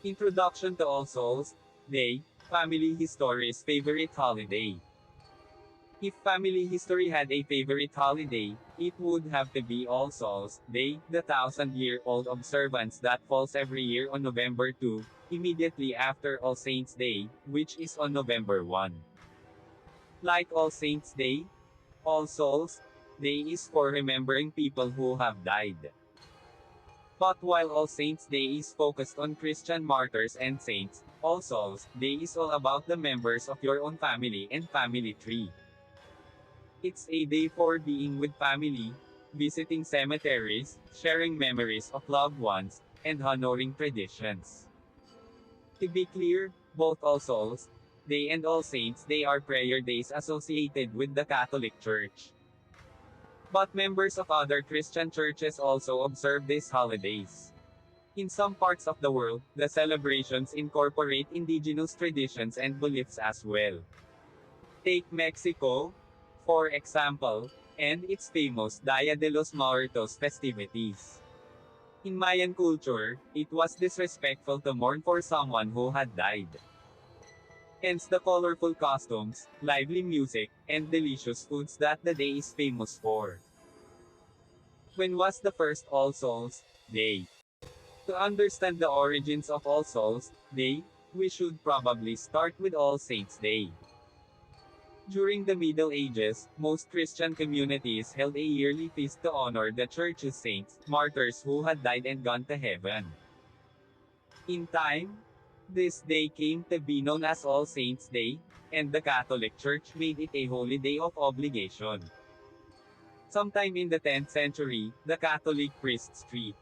Introduction to All Souls Day, Family History's Favorite Holiday. If family history had a favorite holiday, it would have to be All Souls Day, the thousand-year-old observance that falls every year on November 2, immediately after All Saints' Day, which is on November 1. Like All Saints' Day, All Souls Day is for remembering people who have died. But while All Saints' Day is focused on Christian martyrs and saints, All Souls Day is all about the members of your own family and family tree. It's a day for being with family, visiting cemeteries, sharing memories of loved ones, and honoring traditions. To be clear, both All Souls Day and All Saints Day are prayer days associated with the Catholic Church. But members of other Christian churches also observe these holidays. In some parts of the world, the celebrations incorporate indigenous traditions and beliefs as well. Take Mexico, for example, and its famous Dia de los Muertos festivities. In Mayan culture, it was disrespectful to mourn for someone who had died. Hence the colorful costumes, lively music, and delicious foods that the day is famous for. When was the first All Souls Day? To understand the origins of All Souls Day, we should probably start with All Saints Day. During the Middle Ages, most Christian communities held a yearly feast to honor the church's saints, martyrs who had died and gone to heaven. In time, this day came to be known as All Saints' Day, and the Catholic Church made it a holy day of obligation. Sometime in the 10th century, the Catholic priest St.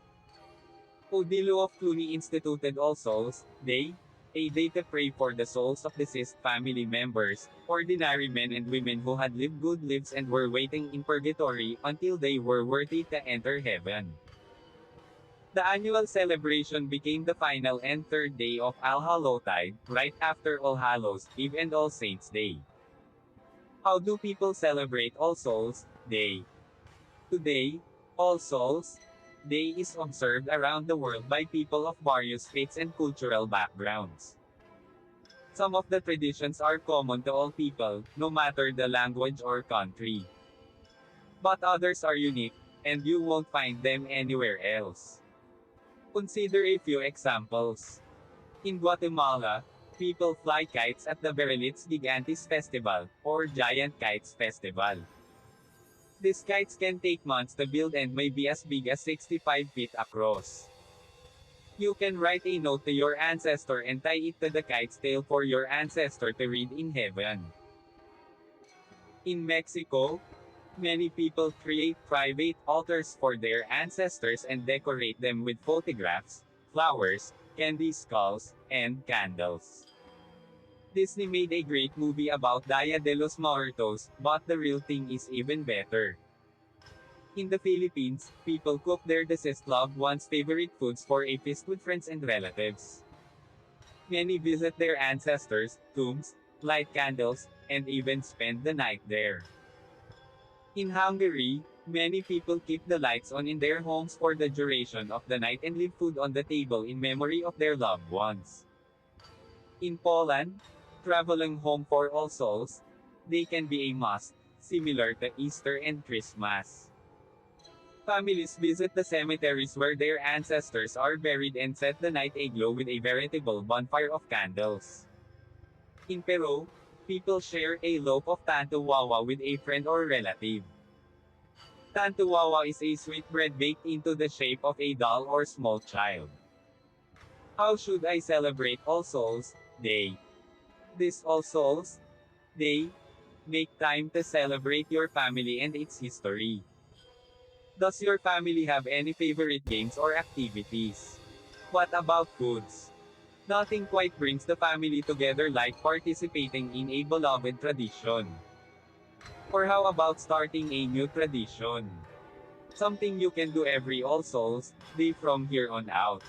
Odilo of Cluny instituted All Souls Day, a day to pray for the souls of deceased family members, ordinary men and women who had lived good lives and were waiting in purgatory until they were worthy to enter heaven. The annual celebration became the final and third day of All-Hallowtide, right after All Hallows' Eve and All Saints' Day. How do people celebrate All Souls Day? Today, All Souls Day is observed around the world by people of various faiths and cultural backgrounds. Some of the traditions are common to all people, no matter the language or country. But others are unique, and you won't find them anywhere else. Consider a few examples. In Guatemala, people fly kites at the Berelitz Gigantes Festival, or Giant Kites Festival. These kites can take months to build and may be as big as 65 feet across. You can write a note to your ancestor and tie it to the kite's tail for your ancestor to read in heaven. In Mexico, many people create private altars for their ancestors and decorate them with photographs, flowers, candy skulls, and candles. Disney made a great movie about Dia de los Muertos, but the real thing is even better. In the Philippines, people cook their deceased loved ones' favorite foods for a feast with friends and relatives. Many visit their ancestors' tombs, light candles, and even spend the night there. In Hungary, many people keep the lights on in their homes for the duration of the night and leave food on the table in memory of their loved ones. In Poland, traveling home for All Souls Day can be a must, similar to Easter and Christmas. Families visit the cemeteries where their ancestors are buried and set the night aglow with a veritable bonfire of candles. In Peru, people share a loaf of tantuwawa with a friend or relative. Tantuwawa is a sweet bread baked into the shape of a doll or small child. How should I celebrate All Souls Day? This All Souls Day, make time to celebrate your family and its history. Does your family have any favorite games or activities? What about foods? Nothing quite brings the family together like participating in a beloved tradition. Or how about starting a new tradition? Something you can do every All Souls Day from here on out.